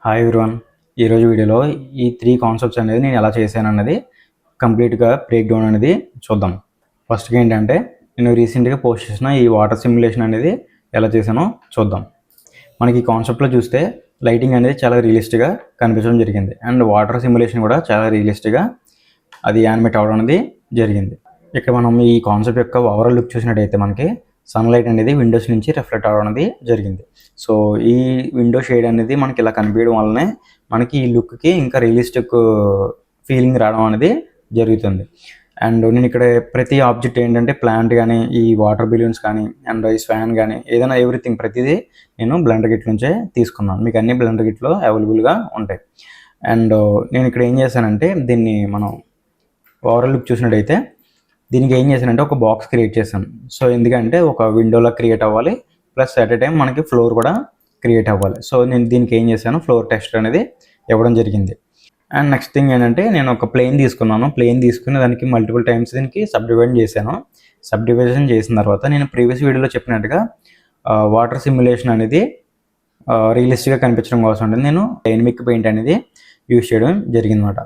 Hi everyone. ఈరోజు వీడియోలో ఈ 3 కాన్సెప్ట్స్ అనేది నేను ఎలా చేశానన్నది కంప్లీట్గా బ్రేక్ డౌన్ అనేది చూద్దాం. ఫస్ట్గా ఏంటంటే నేను రీసెంట్గా పోస్ట్ చేసిన ఈ వాటర్ సిమ్యులేషన్ అనేది ఎలా చేశానో చూద్దాం. మనకి ఈ కాన్సెప్ట్లో చూస్తే లైటింగ్ అనేది చాలా రియలిస్టిక్గా కనిపించడం జరిగింది అండ్ వాటర్ సిమ్యులేషన్ కూడా చాలా రియలిస్టిక్గా అది యానిమేట్ అవ్వడం అనేది జరిగింది. ఇక్కడ మనం ఈ కాన్సెప్ట్ యొక్క ఓవరాల్ లుక్ చూసినట్టయితే మనకి సన్లైట్ అనేది విండోస్ నుంచి రిఫ్లెక్ట్ అవ్వడం అనేది జరిగింది. సో ఈ విండో షేడ్ అనేది మనకి ఇలా కనిపించడం వల్లనే మనకి ఈ లుక్కి ఇంకా రియలిస్టిక్ ఫీలింగ్ రావడం అనేది జరుగుతుంది. అండ్ నేను ఇక్కడ ప్రతి ఆబ్జెక్ట్ ఏంటంటే ప్లాంట్ కానీ ఈ వాటర్ బెలూన్స్ కానీ అండ్ ఈ స్వాన్ కానీ ఏదైనా ఎవ్రీథింగ్ ప్రతిదీ నేను బ్లెండర్ కిట్ నుంచే తీసుకున్నాను. మీకు అన్ని బ్లెండర్ కిట్లో అవైలబుల్గా ఉంటాయి. అండ్ నేను ఇక్కడ ఏం చేశానంటే దీన్ని మనం ఓవరాల్ లుక్ చూసినట్టయితే దీనికి ఏం చేశానంటే ఒక బాక్స్ క్రియేట్ చేశాను. సో ఎందుకంటే ఒక విండోలో క్రియేట్ అవ్వాలి ప్లస్ అట్ ఎ టైం మనకి ఫ్లోర్ కూడా క్రియేట్ అవ్వాలి. సో నేను దీనికి ఏం చేశాను ఫ్లోర్ టెక్స్చర్ అనేది ఇవ్వడం జరిగింది. అండ్ నెక్స్ట్ థింగ్ ఏంటంటే నేను ఒక ప్లేన్ తీసుకున్నాను. ప్లేన్ తీసుకుని దానికి మల్టిపుల్ టైమ్స్ దీనికి సబ్డివైడ్ చేశాను. సబ్డివిజన్ చేసిన తర్వాత నేను ప్రీవియస్ వీడియోలో చెప్పినట్టుగా వాటర్ సిమ్యులేషన్ అనేది రియలిస్టిక్గా కనిపించడం కోసం అంటే నేను డైనమిక్ పెయింట్ అనేది యూజ్ చేయడం జరిగిందన్నమాట.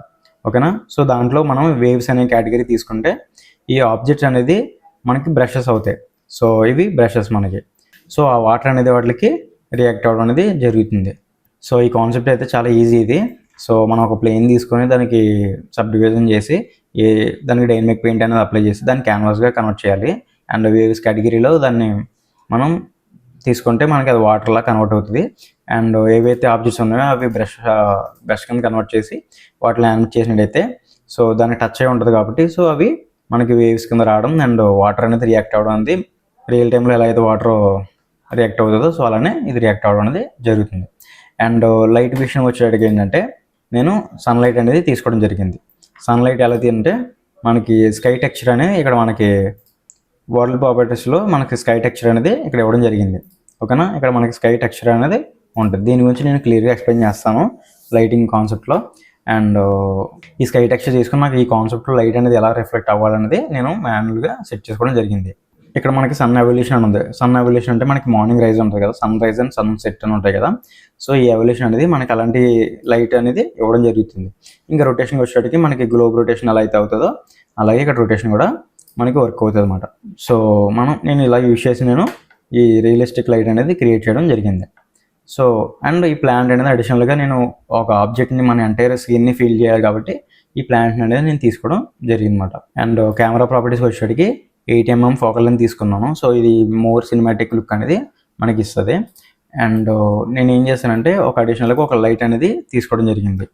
ఓకేనా. సో దాంట్లో మనం వేవ్స్ అనే కేటగిరీ తీసుకుంటే ఈ ఆబ్జెక్ట్స్ అనేది మనకి బ్రషెస్ అవుతాయి. సో ఇవి బ్రషెస్ మనకి. సో ఆ వాటర్ అనేది వాటికి రియాక్ట్ అవ్వడం అనేది జరుగుతుంది. సో ఈ కాన్సెప్ట్ అయితే చాలా ఈజీ ఇది. సో మనం ఒక ప్లేన్ తీసుకొని దానికి సబ్ డివిజన్ చేసి దానికి డైనమిక్ పెయింట్ అనేది అప్లై చేసి దాన్ని క్యాన్వాస్గా కన్వర్ట్ చేయాలి. అండ్ వేవ్స్ కేటగిరీలో దాన్ని మనం తీసుకుంటే మనకి అది వాటర్లా కన్వర్ట్ అవుతుంది. అండ్ ఏవైతే ఆబ్జెక్ట్స్ ఉన్నాయో అవి బ్రష్ కింద కన్వర్ట్ చేసి వాటిలో యానిమేట్ చేసినట్టయితే సో దానికి టచ్ అయి ఉంటుంది కాబట్టి సో అవి మనకి వేవ్స్ కింద రావడం అండ్ వాటర్ అనేది రియాక్ట్ అవ్వడం అనేది రియల్ టైంలో ఎలా అయితే వాటర్ రియాక్ట్ అవుతుందో సో అలానే ఇది రియాక్ట్ అవ్వడం అనేది జరుగుతుంది. అండ్ లైట్ విషయం వచ్చేటికి ఏంటంటే నేను సన్లైట్ అనేది తీసుకోవడం జరిగింది. సన్లైట్ ఎలా అంటే మనకి స్కై టెక్స్చర్ అనేది ఇక్కడ మనకి వరల్డ్ ప్రాపర్టీస్లో మనకి స్కై టెక్స్చర్ అనేది ఇక్కడ ఇవ్వడం జరిగింది. ఓకేనా. ఇక్కడ మనకి స్కై టెక్స్చర్ అనేది ఉంటుంది. దీని గురించి నేను క్లియర్గా ఎక్స్ప్లెయిన్ చేస్తాను లైటింగ్ కాన్సెప్ట్లో. అండ్ ఈ స్కై టెక్స్చర్ తీసుకుని నాకు ఈ కాన్సెప్ట్లో లైట్ అనేది ఎలా రిఫ్లెక్ట్ అవ్వాలనేది నేను మాన్యువల్గా సెట్ చేసుకోవడం జరిగింది. ఇక్కడ మనకి సన్ ఎవల్యూషన్ అని ఉంది. సన్ ఎవల్యూషన్ అంటే మనకి మార్నింగ్ రైజ్ ఉంటుంది కదా, sunrise and sunset అని ఉంటాయి కదా. సో ఈ ఎవల్యూషన్ అనేది మనకి అలాంటి లైట్ అనేది ఇవ్వడం జరుగుతుంది. ఇంకా రొటేషన్ వచ్చేటికి మనకి గ్లోబ్ రొటేషన్ ఎలా అయితే అవుతుందో అలాగే ఇక్కడ రొటేషన్ కూడా మనకి వర్క్ అవుతుంది అనమాట. సో నేను ఇలా యూజ్ చేసి నేను ఈ రియలిస్టిక్ లైట్ అనేది క్రియేట్ చేయడం జరిగింది. సో అండ్ ఈ ప్లాంట్ అనేది అడిషనల్గా నేను ఒక ఆబ్జెక్ట్ని మన ఎంటైర్ స్క్రీన్ని ఫీల్ చేయాలి కాబట్టి ఈ ప్లాంట్ అనేది నేను తీసుకోవడం జరిగిందన్నమాట. అండ్ కెమెరా ప్రాపర్టీస్ వచ్చేటికి 8mm ఫోకల్ లెంత్ తీసుకున్నాను. సో ఇది మోర్ సినిమాటిక్ లుక్ అనేది మనకి ఇస్తుంది. అండ్ నేను ఏం చేశానంటే ఒక అడిషనల్గా ఒక లైట్ అనేది తీసుకోవడం జరిగింది.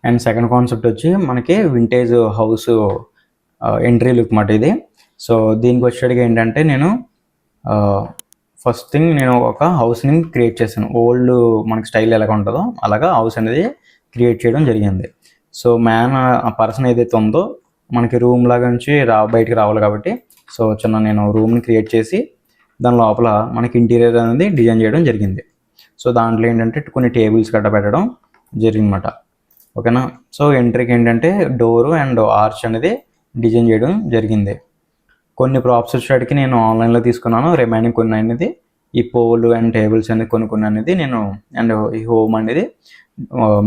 అండ్ సెకండ్ కాన్సెప్ట్ వచ్చి మనకి వింటేజ్ హౌస్ ఎంట్రీ లుక్ మాట ఇది. సో దీనికి వచ్చేటికి ఏంటంటే నేను ఫస్ట్ థింగ్ నేను ఒక హౌస్ని క్రియేట్ చేశాను. ఓల్డ్ మనకి స్టైల్ ఎలాగ ఉంటుందో అలాగా హౌస్ అనేది క్రియేట్ చేయడం జరిగింది. సో ఆ పర్సన్ ఏదైతే ఉందో మనకి రూమ్ లాగా నుంచి బయటికి రావాలి కాబట్టి సో నేను రూమ్ని క్రియేట్ చేసి దాని లోపల మనకి ఇంటీరియర్ అనేది డిజైన్ చేయడం జరిగింది. సో దాంట్లో ఏంటంటే కొన్ని టేబుల్స్ గట్ట పెట్టడం జరిగిందన్నమాట. ఓకేనా. సో ఎంట్రీకి ఏంటంటే డోరు అండ్ ఆర్చ్ అనేది డిజైన్ చేయడం జరిగింది. కొన్ని ప్రాప్స్ వచ్చేటికి నేను ఆన్లైన్లో తీసుకున్నాను. రిమైనింగ్ కొన్ని అనేది ఈ పోల్ అండ్ టేబుల్స్ అనేది కొన్ని అనేది నేను అండ్ ఈ హోమ్ అనేది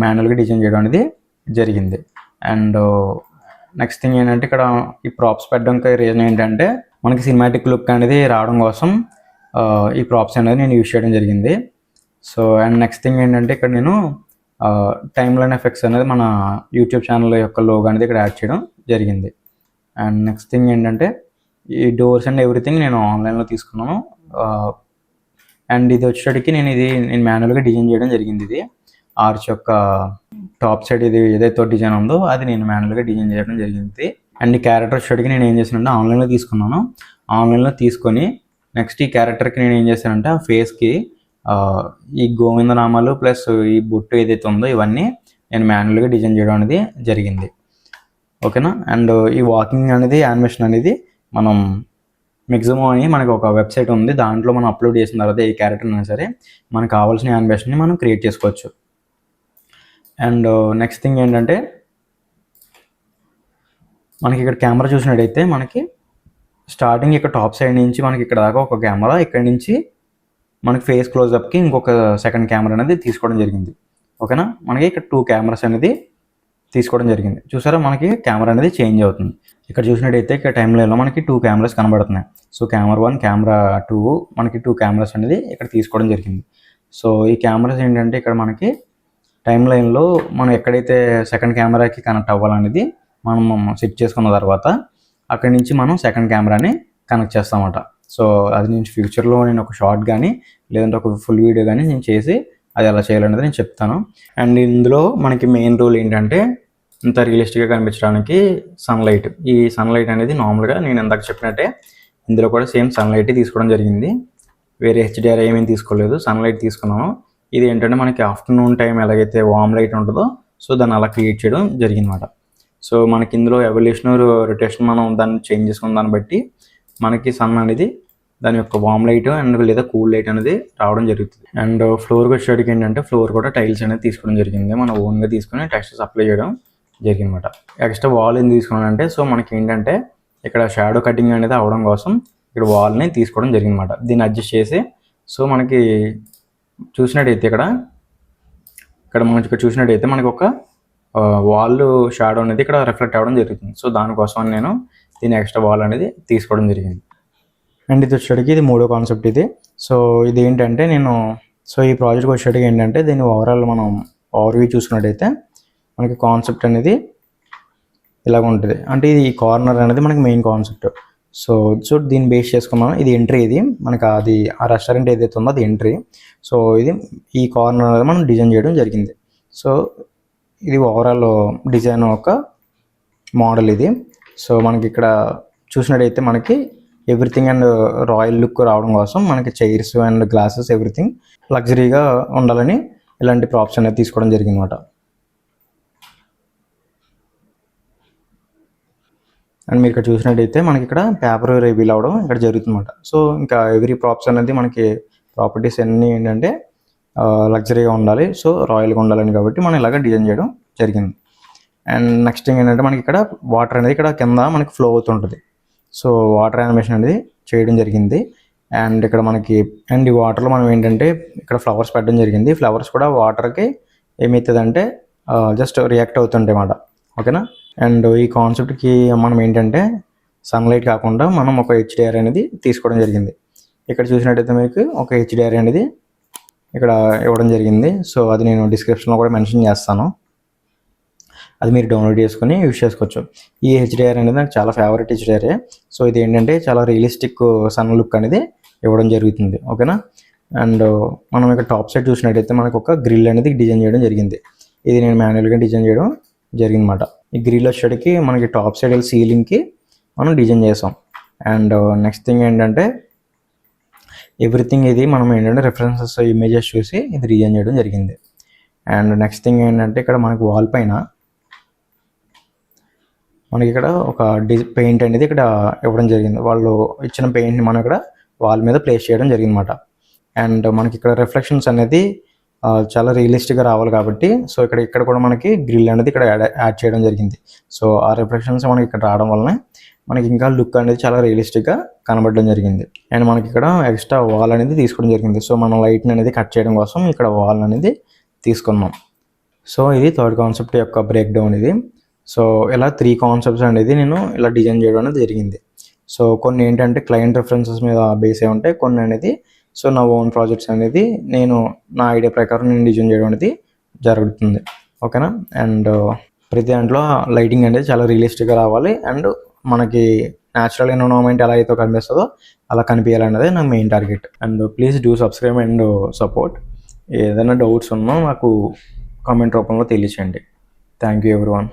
మాన్యువల్గా డిజైన్ చేయడం అనేది జరిగింది. అండ్ నెక్స్ట్ థింగ్ ఏంటంటే ఇక్కడ ఈ ప్రాప్స్ పెట్టడానికి రీజన్ ఏంటంటే మనకి సినిమాటిక్ లుక్ అనేది రావడం కోసం ఈ ప్రాప్స్ అనేది నేను యూజ్ చేయడం జరిగింది. సో అండ్ నెక్స్ట్ థింగ్ ఏంటంటే ఇక్కడ నేను టైమ్ లైన్ ఎఫెక్ట్స్ అనేది మన యూట్యూబ్ ఛానల్ యొక్క లోగో అనేది ఇక్కడ యాడ్ చేయడం జరిగింది. అండ్ నెక్స్ట్ థింగ్ ఏంటంటే ఈ డోర్స్ అండ్ ఎవ్రీథింగ్ నేను ఆన్లైన్లో తీసుకున్నాను. అండ్ ఇది వచ్చేటికి నేను మాన్యువల్గా డిజైన్ చేయడం జరిగింది. ఇది ఆర్చ్ యొక్క టాప్ సైడ్ ఇది ఏదైతే డిజైన్ ఉందో అది నేను మాన్యువల్గా డిజైన్ చేయడం జరిగింది. అండ్ ఈ క్యారెక్టర్ వచ్చేటికి నేను ఏం చేశానంటే ఆన్లైన్లో తీసుకున్నాను. ఆన్లైన్లో తీసుకొని నెక్స్ట్ ఈ క్యారెక్టర్కి నేను ఏం చేశానంటే ఆ ఫేస్కి ఈ గోవిందనామాలు ప్లస్ ఈ బొట్టు ఏదైతే ఉందో ఇవన్నీ నేను మాన్యువల్గా డిజైన్ చేయడం అనేది జరిగింది. ఓకేనా. అండ్ ఈ వాకింగ్ అనేది యానిమేషన్ అనేది మనం మిక్సిమో అని మనకు ఒక వెబ్సైట్ ఉంది. దాంట్లో మనం అప్లోడ్ చేసిన తర్వాత ఏ క్యారెక్టర్ అయినా సరే మనకు కావాల్సిన యానిమేషన్ని మనం క్రియేట్ చేసుకోవచ్చు. అండ్ నెక్స్ట్ థింగ్ ఏంటంటే మనకి ఇక్కడ కెమెరా చూసినట్టయితే మనకి స్టార్టింగ్ ఇక్కడ టాప్ సైడ్ నుంచి మనకి ఇక్కడ దాకా ఒక కెమెరా, ఇక్కడ నుంచి మనకి ఫేస్ క్లోజ్అప్కి ఇంకొక సెకండ్ కెమెరా అనేది తీసుకోవడం జరిగింది. ఓకేనా. మనకి ఇక్కడ 2 కెమెరాస్ అనేది తీసుకోవడం జరిగింది. చూసారా మనకి కెమెరా అనేది చేంజ్ అవుతుంది. ఇక్కడ చూసినట్టయితే ఇక్కడ టైమ్ లైన్లో మనకి 2 కెమెరాస్ కనబడుతున్నాయి. సో కెమెరా 1, కెమెరా 2 మనకి 2 కెమెరాస్ అనేది ఇక్కడ తీసుకోవడం జరిగింది. సో ఈ కెమెరాస్ ఏంటంటే ఇక్కడ మనకి టైమ్ లైన్లో మనం ఎక్కడైతే సెకండ్ కెమెరాకి కనెక్ట్ అవ్వాలనేది మనం సెట్ చేసుకున్న తర్వాత అక్కడి నుంచి మనం సెకండ్ కెమెరాని కనెక్ట్ చేస్తామన్నమాట. సో అది నేను ఫ్యూచర్లో నేను ఒక షార్ట్ కానీ లేదంటే ఒక ఫుల్ వీడియో కానీ నేను చేసి అది ఎలా చేయాలనేది నేను చెప్తాను. అండ్ ఇందులో మనకి మెయిన్ రూల్ ఏంటంటే ఇంత రియలిస్టిక్గా కనిపించడానికి సన్లైట్. ఈ సన్లైట్ అనేది నార్మల్గా నేను ఇందాక చెప్పినట్టే ఇందులో కూడా సేమ్ సన్లైట్ తీసుకోవడం జరిగింది. వేరే హెచ్డిఆర్ ఏమేమి తీసుకోలేదు, సన్లైట్ తీసుకున్నాను. ఇది ఏంటంటే మనకి ఆఫ్టర్నూన్ టైం ఎలాగైతే వామ్ లైట్ ఉంటుందో సో దాన్ని అలా క్రియేట్ చేయడం జరిగిందన్నమాట. సో మనకి ఇందులో ఎవల్యూషన్ రొటేషన్ మనం దాన్ని చేంజ్ చేసుకున్న దాన్ని బట్టి మనకి సన్ అనేది దాని యొక్క వామ్ లైట్ అండ్ లేదా కూల్ లైట్ అనేది రావడం జరుగుతుంది. అండ్ ఫ్లోర్కి వచ్చేటికి ఏంటంటే ఫ్లోర్ కూడా టైల్స్ అనేది తీసుకోవడం జరిగింది. మనం ఓన్గా తీసుకుని టెక్స్చర్స్ అప్లై చేయడం జరిగిందన్నమాట. ఎక్స్ట్రా వాల్ ఏం తీసుకున్నానంటే సో మనకి ఏంటంటే ఇక్కడ షాడో కటింగ్ అనేది అవడం కోసం ఇక్కడ వాల్ని తీసుకోవడం జరిగిందన్నమాట. దీన్ని అడ్జస్ట్ చేసి సో మనకి చూసినట్టయితే ఇక్కడ మనం ఇక్కడ చూసినట్టయితే మనకి ఒక వాల్ షాడో అనేది ఇక్కడ రిఫ్లెక్ట్ అవ్వడం జరుగుతుంది. సో దానికోసం నేను దీని ఎక్స్ట్రా వాల్ అనేది తీసుకోవడం జరిగింది. అండ్ ఇది వచ్చేటికి ఇది 3వ కాన్సెప్ట్ ఇది. సో ఇది ఏంటంటే ఈ ప్రాజెక్ట్కి వచ్చేటికి ఏంటంటే దీన్ని ఓవరాల్ మనం ఓవర్వ్యూ చూసుకున్నట్టయితే మనకి కాన్సెప్ట్ అనేది ఇలాగ ఉంటుంది. అంటే ఇది ఈ కార్నర్ అనేది మనకి మెయిన్ కాన్సెప్ట్. సో దీన్ని బేస్ చేసుకున్నాం. ఇది ఎంట్రీ, ఇది మనకి ఆ రెస్టారెంట్ ఏదైతే ఉందో అది ఎంట్రీ. సో ఇది ఈ కార్నర్ అనేది మనం డిజైన్ చేయడం జరిగింది. సో ఇది ఓవరాల్ డిజైన్ ఒక మోడల్ ఇది. సో మనకి ఇక్కడ చూసినట్టయితే మనకి ఎవ్రీథింగ్ అండ్ రాయల్ లుక్ రావడం కోసం మనకి చైర్స్ అండ్ గ్లాసెస్ ఎవ్రీథింగ్ లగ్జరీగా ఉండాలని ఇలాంటి ప్రాప్స్ అనేది తీసుకోవడం జరిగింది అనమాట. అండ్ మీరు ఇక్కడ చూసినట్టయితే మనకి ఇక్కడ పేపర్ రివీల్ అవ్వడం ఇక్కడ జరుగుతుందన్నమాట. సో ఇంకా ఎవ్రీ ప్రాప్స్ అనేది మనకి ప్రాపర్టీస్ అన్నీ ఏంటంటే లగ్జరీగా ఉండాలి, సో రాయల్గా ఉండాలని కాబట్టి మనం ఇలాగ డిజైన్ చేయడం జరిగింది. అండ్ నెక్స్ట్ థింగ్ ఏంటంటే మనకి ఇక్కడ వాటర్ అనేది ఇక్కడ కింద మనకి ఫ్లో అవుతుంటుంది. సో వాటర్ యానిమేషన్ అనేది చేయడం జరిగింది. అండ్ ఇక్కడ మనకి ఈ వాటర్లో మనం ఏంటంటే ఇక్కడ ఫ్లవర్స్ పెట్టడం జరిగింది. ఫ్లవర్స్ కూడా వాటర్కి ఏమవుతుందంటే జస్ట్ రియాక్ట్ అవుతుంటాయి అన్నమాట. ఓకేనా. అండ్ ఈ కాన్సెప్ట్కి మనం ఏంటంటే సన్లైట్ కాకుండా మనం ఒక హెచ్డిఆర్ అనేది తీసుకోవడం జరిగింది. ఇక్కడ చూసినట్టయితే మీకు ఒక హెచ్డిఆర్ అనేది ఇక్కడ ఇవ్వడం జరిగింది. సో అది నేను డిస్క్రిప్షన్లో కూడా మెన్షన్ చేస్తాను, అది మీరు డౌన్లోడ్ చేసుకుని యూజ్ చేసుకోవచ్చు. ఈ హెచ్డిఆర్ అనేది నాకు చాలా ఫేవరెట్ హెచ్డిఆర్ఏ. సో ఇది ఏంటంటే చాలా రియలిస్టిక్ సన్ లుక్ అనేది ఇవ్వడం జరుగుతుంది. ఓకేనా. అండ్ మనం ఇక్కడ టాప్ సైడ్ చూసినట్టయితే మనకు ఒక గ్రిల్ అనేది డిజైన్ చేయడం జరిగింది. ఇది నేను మాన్యువల్గా డిజైన్ చేయడం జరిగిందన్నమాట. ఈ గ్రిల్ వచ్చేటికి మనకి టాప్ సైడ్ సీలింగ్కి మనం డిజైన్ చేసాం. అండ్ నెక్స్ట్ థింగ్ ఏంటంటే ఎవ్రీథింగ్ ఇది మనం ఏంటంటే రెఫరెన్సెస్ ఇమేజెస్ చూసి ఇది డిజైన్ చేయడం జరిగింది. అండ్ నెక్స్ట్ థింగ్ ఏంటంటే ఇక్కడ మనకి వాల్ పైన మనకి ఇక్కడ ఒక పెయింట్ అనేది ఇక్కడ ఇవ్వడం జరిగింది. వాళ్ళు ఇచ్చిన పెయింట్ని మనం ఇక్కడ వాల్ మీద ప్లేస్ చేయడం జరిగిందన్నమాట. అండ్ మనకి ఇక్కడ రిఫ్లెక్షన్స్ అనేది చాలా రియలిస్టిక్గా రావాలి కాబట్టి సో ఇక్కడ కూడా మనకి గ్రిల్ అనేది ఇక్కడ యాడ్ చేయడం జరిగింది. సో ఆ రిఫ్లెక్షన్స్ మనకి ఇక్కడ రావడం వలన మనకి ఇంకా లుక్ అనేది చాలా రియలిస్టిక్గా కనబడడం జరిగింది. అండ్ మనకి ఇక్కడ ఎక్స్ట్రా వాల్ అనేది తీసుకోవడం జరిగింది. సో మనం లైట్ని అనేది కట్ చేయడం కోసం ఇక్కడ వాల్ అనేది తీసుకున్నాం. సో ఇది థర్డ్ కాన్సెప్ట్ యొక్క బ్రేక్ డౌన్ ఇది. సో ఇలా 3 కాన్సెప్ట్స్ అనేది నేను ఇలా డిజైన్ చేయడం అనేది జరిగింది. సో కొన్ని ఏంటంటే క్లయింట్ రెఫరెన్సెస్ మీద బేస్ అయి ఉంటాయి, కొన్ని అనేది సో నా ఓన్ ప్రాజెక్ట్స్ అనేది నేను నా ఐడియా ప్రకారం నేను డిజైన్ చేయడం అనేది జరుగుతుంది. ఓకేనా. అండ్ ప్రతి దాంట్లో లైటింగ్ అనేది చాలా రియలిస్టిక్గా రావాలి అండ్ మనకి న్యాచురల్ ఎన్విరాన్మెంట్ ఎలా అయితే కనిపిస్తుందో అలా కనిపించాలన్నదే నా main target. And please do subscribe and support. ఏదైనా డౌట్స్ ఉన్నా నాకు కామెంట్ రూపంలో తెలియచేయండి. Thank you everyone.